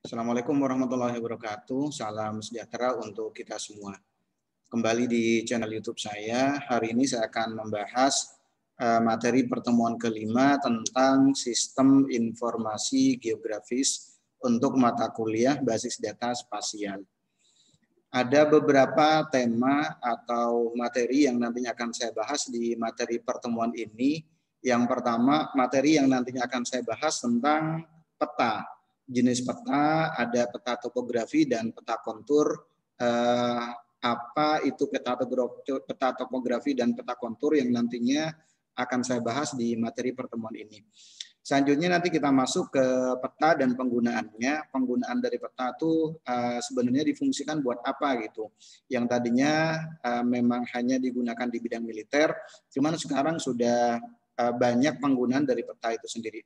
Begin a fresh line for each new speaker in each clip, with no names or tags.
Assalamualaikum warahmatullahi wabarakatuh. Salam sejahtera untuk kita semua. Kembali di channel YouTube saya. Hari ini saya akan membahas materi pertemuan kelima tentang sistem informasi geografis untuk mata kuliah basis data spasial. Ada beberapa tema atau materi yang nantinya akan saya bahas di materi pertemuan ini. Yang pertama, materi yang nantinya akan saya bahas tentang peta. Jenis peta, ada peta topografi dan peta kontur. Apa itu peta topografi dan peta kontur yang nantinya akan saya bahas di materi pertemuan ini. Selanjutnya nanti kita masuk ke peta dan penggunaannya. Penggunaan dari peta itu sebenarnya difungsikan buat apa gitu. Yang tadinya memang hanya digunakan di bidang militer, cuman sekarang sudah banyak penggunaan dari peta itu sendiri.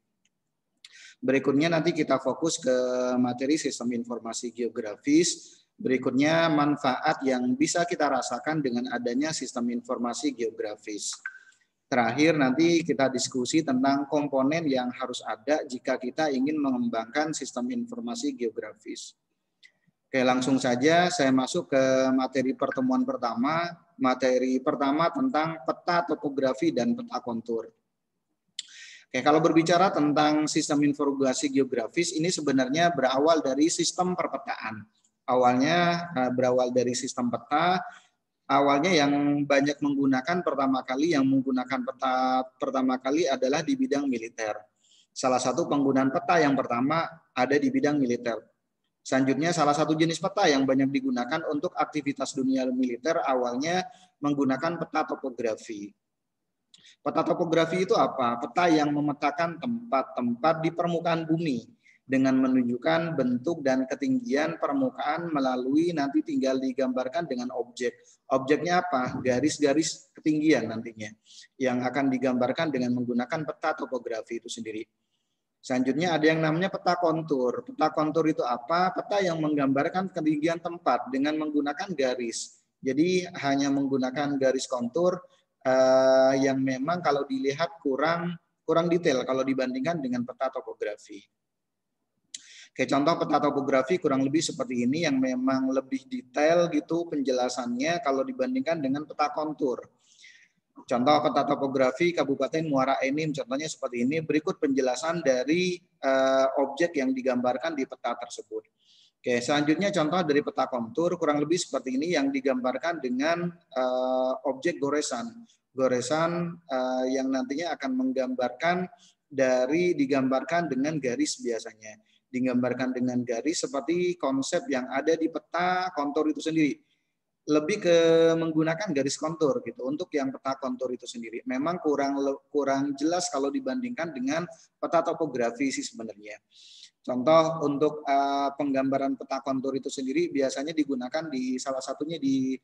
Berikutnya nanti kita fokus ke materi sistem informasi geografis. Berikutnya manfaat yang bisa kita rasakan dengan adanya sistem informasi geografis. Terakhir nanti kita diskusi tentang komponen yang harus ada jika kita ingin mengembangkan sistem informasi geografis. Oke, langsung saja saya masuk ke materi pertemuan pertama. Materi pertama tentang peta topografi dan peta kontur. Oke, kalau berbicara tentang sistem informasi geografis, ini sebenarnya berawal dari sistem perpetaan. Awalnya berawal dari sistem peta. Awalnya yang banyak menggunakan pertama kali adalah di bidang militer. Salah satu penggunaan peta yang pertama ada di bidang militer. Selanjutnya salah satu jenis peta yang banyak digunakan untuk aktivitas dunia militer awalnya menggunakan peta topografi. Peta topografi itu apa? Peta yang memetakan tempat-tempat di permukaan bumi dengan menunjukkan bentuk dan ketinggian permukaan melalui nanti tinggal digambarkan dengan objek. Objeknya apa? Garis-garis ketinggian nantinya yang akan digambarkan dengan menggunakan peta topografi itu sendiri. Selanjutnya ada yang namanya peta kontur. Peta kontur itu apa? Peta yang menggambarkan ketinggian tempat dengan menggunakan garis. Jadi hanya menggunakan garis kontur yang memang kalau dilihat kurang detail kalau dibandingkan dengan peta topografi. Oke, contoh peta topografi kurang lebih seperti ini yang memang lebih detail gitu penjelasannya kalau dibandingkan dengan peta kontur. Contoh peta topografi Kabupaten Muara Enim contohnya seperti ini. Berikut penjelasan dari objek yang digambarkan di peta tersebut. Oke, selanjutnya contoh dari peta kontur kurang lebih seperti ini yang digambarkan dengan objek goresan. Goresan yang nantinya akan menggambarkan digambarkan dengan garis biasanya. Digambarkan dengan garis seperti konsep yang ada di peta kontur itu sendiri. Lebih ke menggunakan garis kontur gitu untuk yang peta kontur itu sendiri. Memang kurang jelas kalau dibandingkan dengan peta topografi sih sebenarnya. Contoh untuk penggambaran peta kontur itu sendiri biasanya digunakan di salah satunya di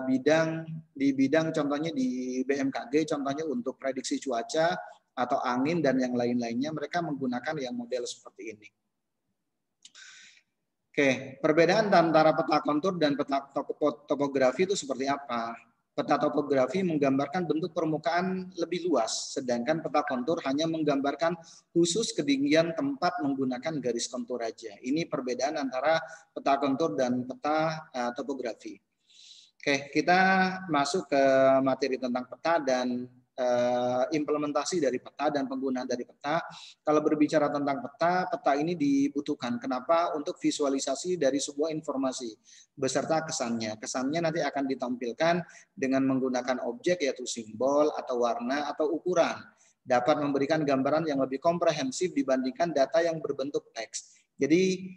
bidang contohnya di BMKG, contohnya untuk prediksi cuaca atau angin dan yang lain-lainnya mereka menggunakan yang model seperti ini. Oke, perbedaan antara peta kontur dan peta topografi itu seperti apa? Peta topografi menggambarkan bentuk permukaan lebih luas, sedangkan peta kontur hanya menggambarkan khusus ketinggian tempat menggunakan garis kontur aja. Ini perbedaan antara peta kontur dan peta topografi. Oke, kita masuk ke materi tentang peta dan implementasi dari peta dan penggunaan dari peta. Kalau berbicara tentang peta, peta ini dibutuhkan. Kenapa? Untuk visualisasi dari sebuah informasi beserta kesannya. Kesannya nanti akan ditampilkan dengan menggunakan objek yaitu simbol atau warna atau ukuran. Dapat memberikan gambaran yang lebih komprehensif dibandingkan data yang berbentuk teks. Jadi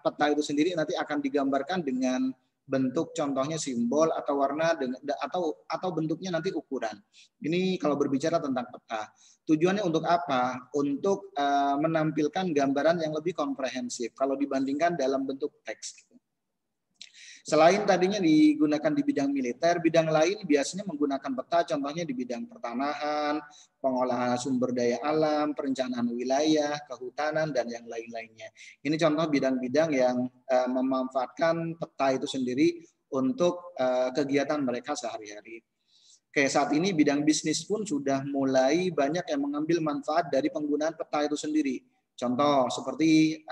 peta itu sendiri nanti akan digambarkan dengan bentuk contohnya simbol atau warna atau bentuknya nanti ukuran. Ini kalau berbicara tentang peta. Tujuannya untuk apa? Untuk menampilkan gambaran yang lebih komprehensif kalau dibandingkan dalam bentuk teks. Selain tadinya digunakan di bidang militer, bidang lain biasanya menggunakan peta contohnya di bidang pertanahan, pengolahan sumber daya alam, perencanaan wilayah, kehutanan, dan yang lain-lainnya. Ini contoh bidang-bidang yang memanfaatkan peta itu sendiri untuk kegiatan mereka sehari-hari. Oke, saat ini bidang bisnis pun sudah mulai banyak yang mengambil manfaat dari penggunaan peta itu sendiri. Contoh seperti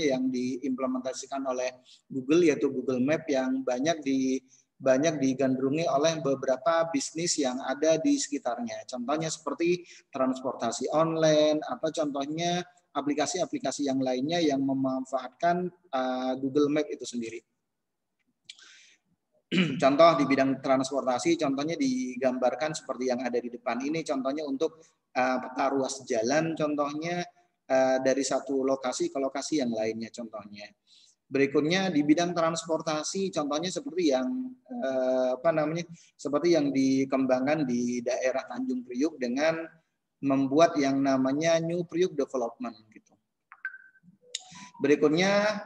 yang diimplementasikan oleh Google, yaitu Google Map yang banyak digandrungi oleh beberapa bisnis yang ada di sekitarnya. Contohnya seperti transportasi online atau contohnya aplikasi-aplikasi yang lainnya yang memanfaatkan Google Map itu sendiri. Contoh di bidang transportasi, contohnya digambarkan seperti yang ada di depan ini, contohnya untuk peta ruas jalan, contohnya dari satu lokasi ke lokasi yang lainnya, contohnya. Berikutnya di bidang transportasi, contohnya seperti yang seperti yang dikembangkan di daerah Tanjung Priuk dengan membuat yang namanya New Priuk Development, gitu. Berikutnya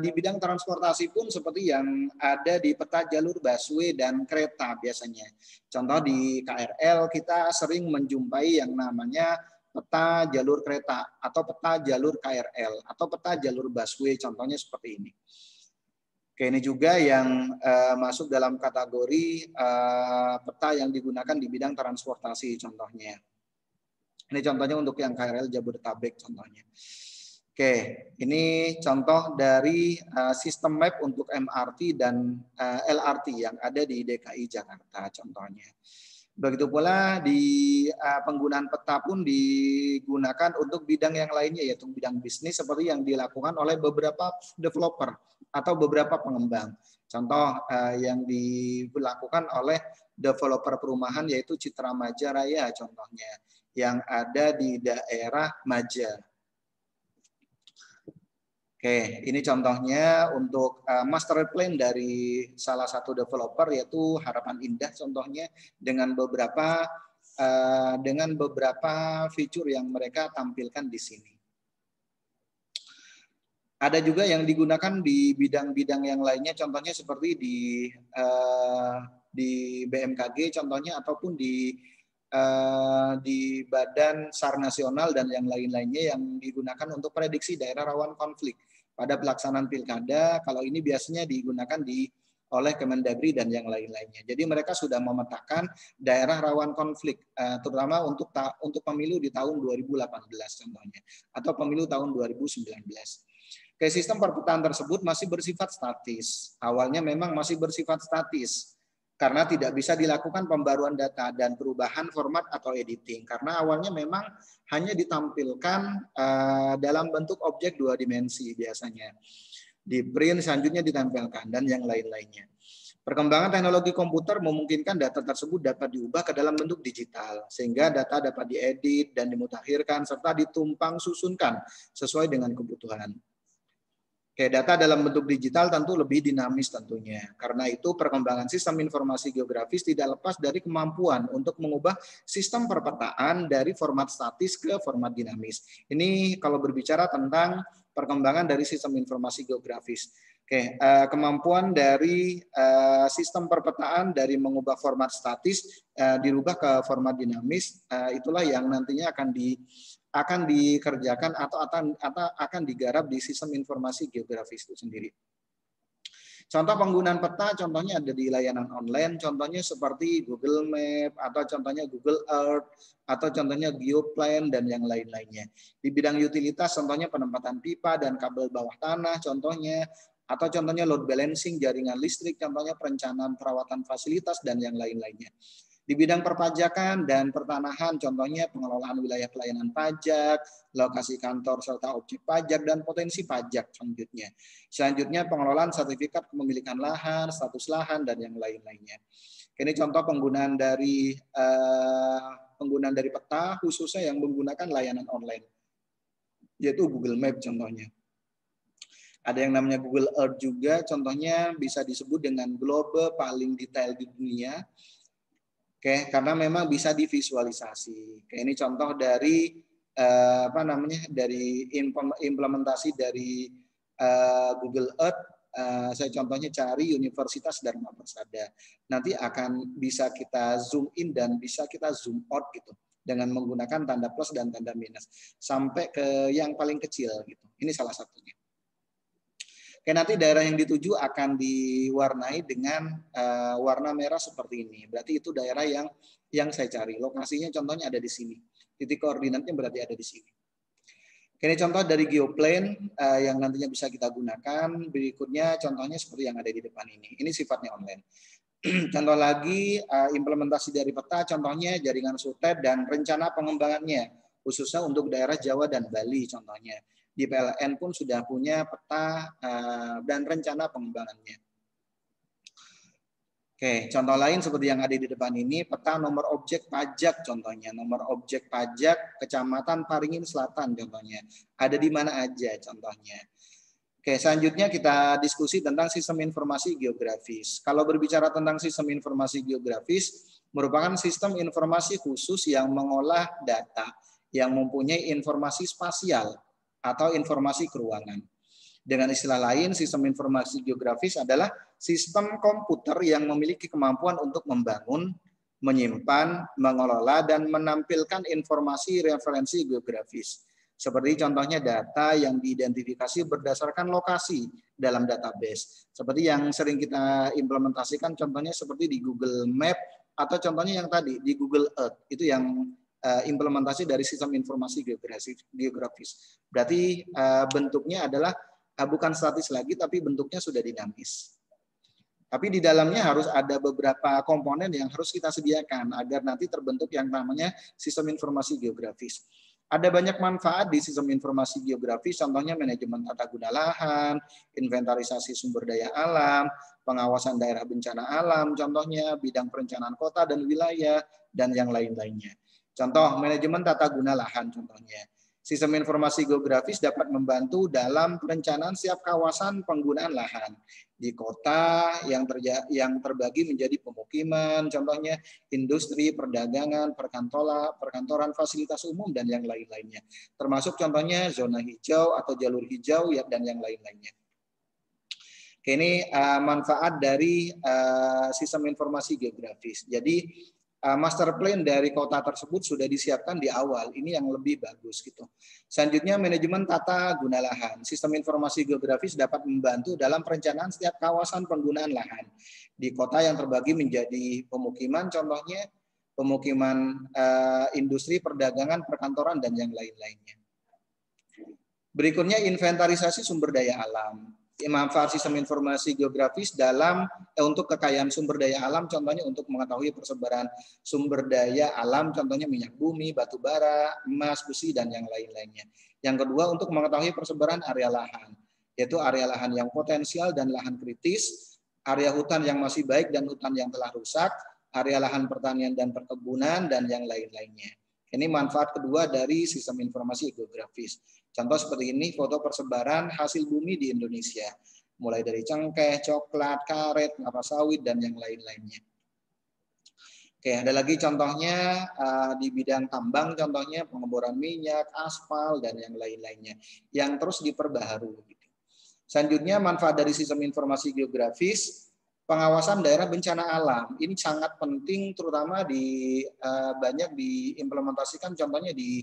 di bidang transportasi pun seperti yang ada di peta jalur busway dan kereta biasanya. Contoh di KRL kita sering menjumpai yang namanya peta jalur kereta atau peta jalur KRL atau peta jalur busway, contohnya seperti ini. Oke, ini juga yang masuk dalam kategori peta yang digunakan di bidang transportasi contohnya. Ini contohnya untuk yang KRL Jabodetabek contohnya. Oke, ini contoh dari sistem map untuk MRT dan LRT yang ada di DKI Jakarta contohnya. Begitu pula di penggunaan peta pun digunakan untuk bidang yang lainnya, yaitu bidang bisnis seperti yang dilakukan oleh beberapa developer atau beberapa pengembang. Contoh yang dilakukan oleh developer perumahan yaitu Citra Maja Raya contohnya yang ada di daerah Maja. Oke, ini contohnya untuk master plan dari salah satu developer yaitu Harapan Indah contohnya dengan beberapa fitur yang mereka tampilkan di sini. Ada juga yang digunakan di bidang-bidang yang lainnya, contohnya seperti di BMKG contohnya ataupun di Badan SAR Nasional dan yang lain-lainnya yang digunakan untuk prediksi daerah rawan konflik pada pelaksanaan pilkada. Kalau ini biasanya digunakan oleh Kemendagri dan yang lain-lainnya. Jadi mereka sudah memetakan daerah rawan konflik, terutama untuk pemilu di tahun 2018 contohnya, atau pemilu tahun 2019. Oke, sistem perpetaan tersebut masih bersifat statis. Awalnya memang masih bersifat statis, karena tidak bisa dilakukan pembaruan data dan perubahan format atau editing. Karena awalnya memang hanya ditampilkan dalam bentuk objek 2 dimensi biasanya. Di print selanjutnya ditampilkan dan yang lain-lainnya. Perkembangan teknologi komputer memungkinkan data tersebut dapat diubah ke dalam bentuk digital, sehingga data dapat diedit dan dimutakhirkan serta ditumpang susunkan sesuai dengan kebutuhan. Oke, data dalam bentuk digital tentu lebih dinamis tentunya. Karena itu perkembangan sistem informasi geografis tidak lepas dari kemampuan untuk mengubah sistem perpetaan dari format statis ke format dinamis. Ini kalau berbicara tentang perkembangan dari sistem informasi geografis. Oke, kemampuan dari sistem perpetaan dari mengubah format statis dirubah ke format dinamis, itulah yang nantinya akan dikerjakan atau akan digarap di sistem informasi geografis itu sendiri. Contoh penggunaan peta, contohnya ada di layanan online, contohnya seperti Google Map, atau contohnya Google Earth, atau contohnya Geoplan, dan yang lain-lainnya. Di bidang utilitas, contohnya penempatan pipa dan kabel bawah tanah, contohnya, atau contohnya load balancing, jaringan listrik, contohnya perencanaan perawatan fasilitas, dan yang lain-lainnya. Di bidang perpajakan dan pertanahan, contohnya pengelolaan wilayah pelayanan pajak, lokasi kantor serta objek pajak, dan potensi pajak selanjutnya. Selanjutnya pengelolaan sertifikat kepemilikan lahan, status lahan, dan yang lain-lainnya. Ini contoh penggunaan dari peta khususnya yang menggunakan layanan online, yaitu Google Map contohnya. Ada yang namanya Google Earth juga, contohnya bisa disebut dengan globe paling detail di dunia. Oke, karena memang bisa divisualisasi. Oke, ini contoh dari dari implementasi dari Google Earth. Saya contohnya cari Universitas Dharma Persada. Nanti akan bisa kita zoom in dan bisa kita zoom out gitu dengan menggunakan tanda plus dan tanda minus sampai ke yang paling kecil gitu. Ini salah satunya. Oke, nanti daerah yang dituju akan diwarnai dengan warna merah seperti ini. Berarti itu daerah yang saya cari. Lokasinya contohnya ada di sini. Titik koordinatnya berarti ada di sini. Ini contoh dari geoplane yang nantinya bisa kita gunakan. Berikutnya contohnya seperti yang ada di depan ini. Ini sifatnya online. Contoh lagi implementasi dari peta, contohnya jaringan sutet dan rencana pengembangannya, khususnya untuk daerah Jawa dan Bali contohnya. Di PLN pun sudah punya peta dan rencana pengembangannya. Oke, contoh lain seperti yang ada di depan ini, peta nomor objek pajak contohnya. Nomor objek pajak Kecamatan Paringin Selatan contohnya. Ada di mana aja contohnya. Oke, selanjutnya kita diskusi tentang sistem informasi geografis. Kalau berbicara tentang sistem informasi geografis, merupakan sistem informasi khusus yang mengolah data yang mempunyai informasi spasial atau informasi keruangan. Dengan istilah lain, sistem informasi geografis adalah sistem komputer yang memiliki kemampuan untuk membangun, menyimpan, mengelola, dan menampilkan informasi referensi geografis. Seperti contohnya data yang diidentifikasi berdasarkan lokasi dalam database. Seperti yang sering kita implementasikan, contohnya seperti di Google Map, atau contohnya yang tadi di Google Earth, itu yang implementasi dari sistem informasi geografis. Berarti bentuknya adalah bukan statis lagi, tapi bentuknya sudah dinamis. Tapi di dalamnya harus ada beberapa komponen yang harus kita sediakan agar nanti terbentuk yang namanya sistem informasi geografis. Ada banyak manfaat di sistem informasi geografis, contohnya manajemen tata guna lahan, inventarisasi sumber daya alam, pengawasan daerah bencana alam, contohnya bidang perencanaan kota dan wilayah, dan yang lain-lainnya. Contoh manajemen tata guna lahan contohnya. Sistem informasi geografis dapat membantu dalam perencanaan setiap kawasan penggunaan lahan di kota yang terbagi menjadi pemukiman, contohnya industri, perdagangan, perkantoran, fasilitas umum, dan yang lain-lainnya. Termasuk contohnya zona hijau atau jalur hijau dan yang lain-lainnya. Ini manfaat dari sistem informasi geografis. Jadi master plan dari kota tersebut sudah disiapkan di awal. Ini yang lebih bagus gitu. Selanjutnya manajemen tata guna lahan. Sistem informasi geografis dapat membantu dalam perencanaan setiap kawasan penggunaan lahan di kota yang terbagi menjadi pemukiman, contohnya pemukiman industri, perdagangan, perkantoran, dan yang lain-lainnya. Berikutnya inventarisasi sumber daya alam. Manfaat sistem informasi geografis dalam untuk kekayaan sumber daya alam, contohnya untuk mengetahui persebaran sumber daya alam, contohnya minyak bumi, batu bara, emas, besi, dan yang lain-lainnya. Yang kedua, untuk mengetahui persebaran area lahan, yaitu area lahan yang potensial dan lahan kritis, area hutan yang masih baik dan hutan yang telah rusak, area lahan pertanian dan perkebunan, dan yang lain-lainnya. Ini manfaat kedua dari sistem informasi geografis. Contoh seperti ini, foto persebaran hasil bumi di Indonesia. Mulai dari cengkeh, coklat, karet, kelapa sawit, dan yang lain-lainnya. Oke, ada lagi contohnya di bidang tambang, contohnya pengeboran minyak, aspal, dan yang lain-lainnya. Yang terus diperbaharui. Selanjutnya, manfaat dari sistem informasi geografis, pengawasan daerah bencana alam. Ini sangat penting, terutama banyak diimplementasikan, contohnya di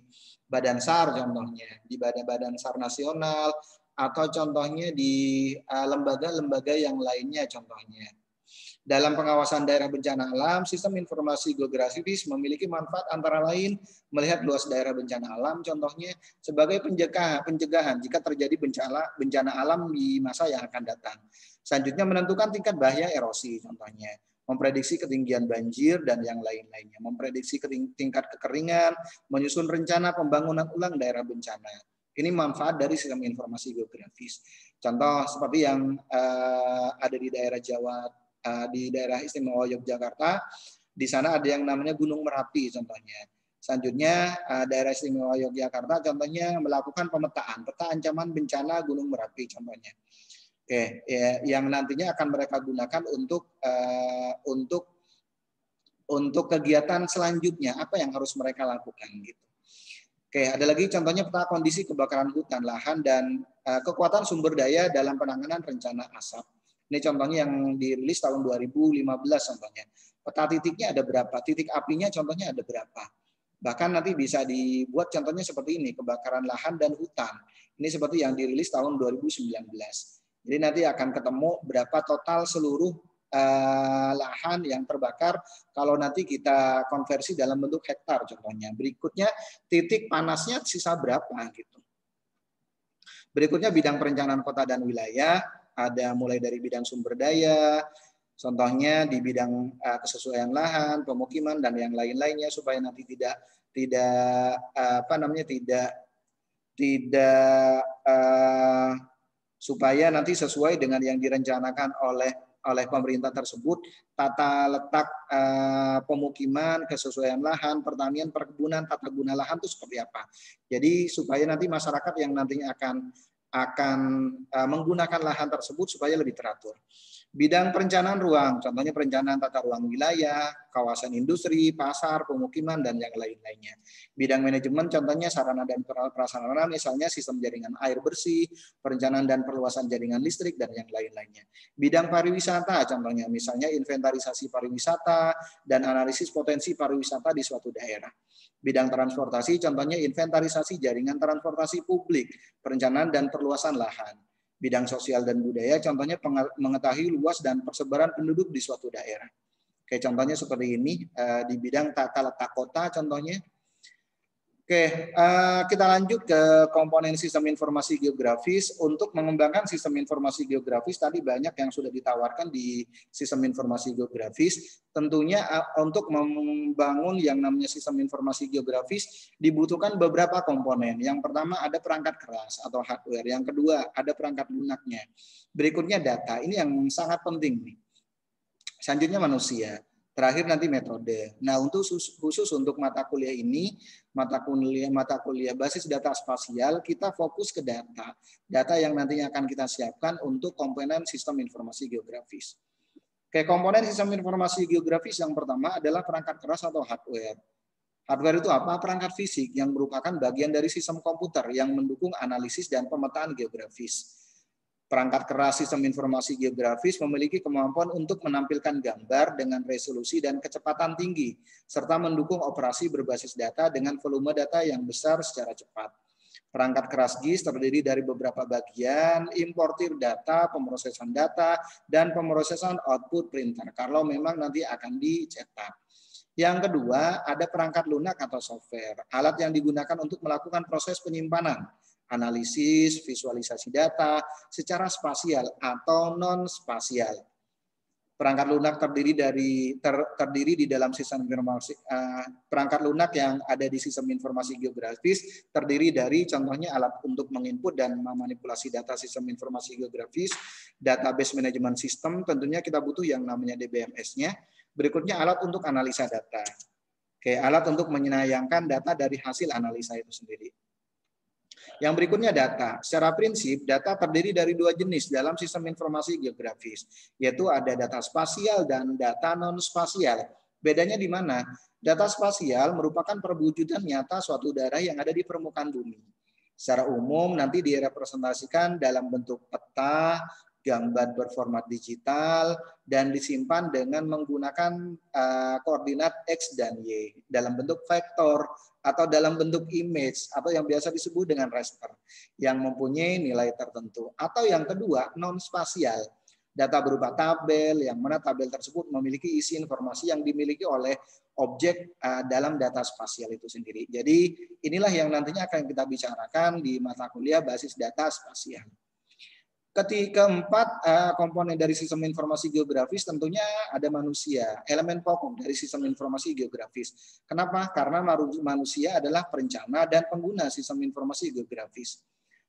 Badan SAR, contohnya di Badan SAR nasional, atau contohnya di lembaga-lembaga yang lainnya, contohnya. Dalam pengawasan daerah bencana alam, sistem informasi geografis memiliki manfaat antara lain melihat luas daerah bencana alam, contohnya sebagai pencegahan jika terjadi bencana alam di masa yang akan datang. Selanjutnya menentukan tingkat bahaya erosi, contohnya memprediksi ketinggian banjir dan yang lain-lainnya, memprediksi tingkat kekeringan, menyusun rencana pembangunan ulang daerah bencana. Ini manfaat dari sistem informasi geografis. Contoh seperti yang ada di daerah Jawa, di daerah istimewa Yogyakarta, di sana ada yang namanya Gunung Merapi contohnya. Selanjutnya daerah istimewa Yogyakarta contohnya melakukan pemetaan peta ancaman bencana Gunung Merapi contohnya. Oke, ya, yang nantinya akan mereka gunakan untuk kegiatan selanjutnya apa yang harus mereka lakukan gitu. Oke, ada lagi contohnya peta kondisi kebakaran hutan, lahan, dan kekuatan sumber daya dalam penanganan rencana asap. Ini contohnya yang dirilis tahun 2015 contohnya. Peta titiknya ada berapa, titik apinya contohnya ada berapa. Bahkan nanti bisa dibuat contohnya seperti ini, kebakaran lahan dan hutan. Ini seperti yang dirilis tahun 2019. Jadi nanti akan ketemu berapa total seluruh lahan yang terbakar kalau nanti kita konversi dalam bentuk hektar contohnya. Berikutnya titik panasnya sisa berapa gitu. Berikutnya bidang perencanaan kota dan wilayah, ada mulai dari bidang sumber daya, contohnya di bidang kesesuaian lahan, pemukiman dan yang lain-lainnya supaya nanti supaya nanti sesuai dengan yang direncanakan oleh pemerintah tersebut, tata letak pemukiman, kesesuaian lahan, pertanian, perkebunan, tata guna lahan itu seperti apa. Jadi supaya nanti masyarakat yang nantinya akan menggunakan lahan tersebut supaya lebih teratur. Bidang perencanaan ruang, contohnya perencanaan tata ruang wilayah, kawasan industri, pasar, pemukiman, dan yang lain-lainnya. Bidang manajemen, contohnya sarana dan prasarana, misalnya sistem jaringan air bersih, perencanaan dan perluasan jaringan listrik, dan yang lain-lainnya. Bidang pariwisata, contohnya misalnya inventarisasi pariwisata dan analisis potensi pariwisata di suatu daerah. Bidang transportasi, contohnya inventarisasi jaringan transportasi publik, perencanaan dan perluasan lahan. Bidang sosial dan budaya, contohnya mengetahui luas dan persebaran penduduk di suatu daerah. Oke, contohnya seperti ini di bidang tata letak kota, contohnya. Oke, kita lanjut ke komponen sistem informasi geografis. Untuk mengembangkan sistem informasi geografis, tadi banyak yang sudah ditawarkan di sistem informasi geografis. Tentunya untuk membangun yang namanya sistem informasi geografis dibutuhkan beberapa komponen. Yang pertama ada perangkat keras atau hardware. Yang kedua ada perangkat lunaknya. Berikutnya data. Ini yang sangat penting nih. Selanjutnya manusia. Terakhir nanti metode. Nah, untuk khusus untuk mata kuliah ini, mata kuliah basis data spasial, kita fokus ke data. Data yang nantinya akan kita siapkan untuk komponen sistem informasi geografis. Oke, komponen sistem informasi geografis yang pertama adalah perangkat keras atau hardware. Hardware itu apa? Perangkat fisik yang merupakan bagian dari sistem komputer yang mendukung analisis dan pemetaan geografis. Perangkat keras sistem informasi geografis memiliki kemampuan untuk menampilkan gambar dengan resolusi dan kecepatan tinggi, serta mendukung operasi berbasis data dengan volume data yang besar secara cepat. Perangkat keras GIS terdiri dari beberapa bagian, importir data, pemrosesan data, dan pemrosesan output printer, kalau memang nanti akan dicetak. Yang kedua, ada perangkat lunak atau software, alat yang digunakan untuk melakukan proses penyimpanan, analisis, visualisasi data secara spasial atau non-spasial. Perangkat lunak terdiri di dalam sistem informasi. Perangkat lunak yang ada di sistem informasi geografis terdiri dari contohnya alat untuk menginput dan memanipulasi data sistem informasi geografis, database management system, tentunya kita butuh yang namanya DBMS-nya. Berikutnya alat untuk analisa data. Oke, alat untuk menyayangkan data dari hasil analisa itu sendiri. Yang berikutnya data. Secara prinsip, data terdiri dari dua jenis dalam sistem informasi geografis, yaitu ada data spasial dan data non-spasial. Bedanya di mana? Data spasial merupakan perwujudan nyata suatu daerah yang ada di permukaan bumi. Secara umum nanti direpresentasikan dalam bentuk peta, gambar berformat digital, dan disimpan dengan menggunakan koordinat X dan Y dalam bentuk vektor atau dalam bentuk image atau yang biasa disebut dengan raster yang mempunyai nilai tertentu. Atau yang kedua, non-spasial, data berupa tabel yang mana tabel tersebut memiliki isi informasi yang dimiliki oleh objek dalam data spasial itu sendiri. Jadi inilah yang nantinya akan kita bicarakan di mata kuliah basis data spasial. Keempat, komponen dari sistem informasi geografis tentunya ada manusia, elemen pokok dari sistem informasi geografis. Kenapa? Karena manusia adalah perencana dan pengguna sistem informasi geografis.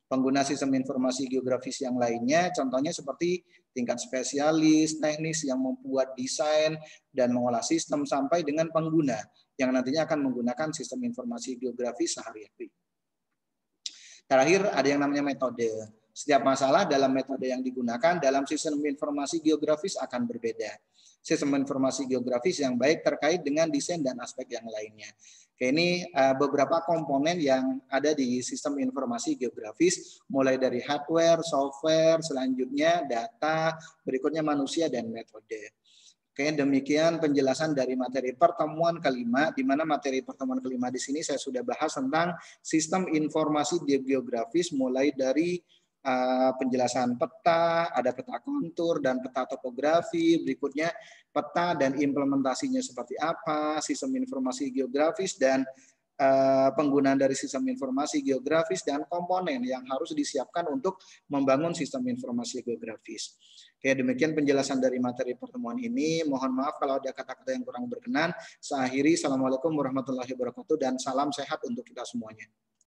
Pengguna sistem informasi geografis yang lainnya, contohnya seperti tingkat spesialis, teknis yang membuat desain dan mengolah sistem sampai dengan pengguna yang nantinya akan menggunakan sistem informasi geografis sehari-hari. Terakhir ada yang namanya metode. Setiap masalah dalam metode yang digunakan dalam sistem informasi geografis akan berbeda. Sistem informasi geografis yang baik terkait dengan desain dan aspek yang lainnya. Oke, ini beberapa komponen yang ada di sistem informasi geografis, mulai dari hardware, software, selanjutnya data, berikutnya manusia, dan metode. Oke, demikian penjelasan dari materi pertemuan kelima, di mana materi pertemuan kelima di sini saya sudah bahas tentang sistem informasi geografis, mulai dari penjelasan peta, ada peta kontur dan peta topografi, berikutnya peta dan implementasinya seperti apa, sistem informasi geografis, dan penggunaan dari sistem informasi geografis dan komponen yang harus disiapkan untuk membangun sistem informasi geografis. Oke, demikian penjelasan dari materi pertemuan ini. Mohon maaf kalau ada kata-kata yang kurang berkenan. Saya akhiri. Assalamualaikum warahmatullahi wabarakatuh dan salam sehat untuk kita semuanya.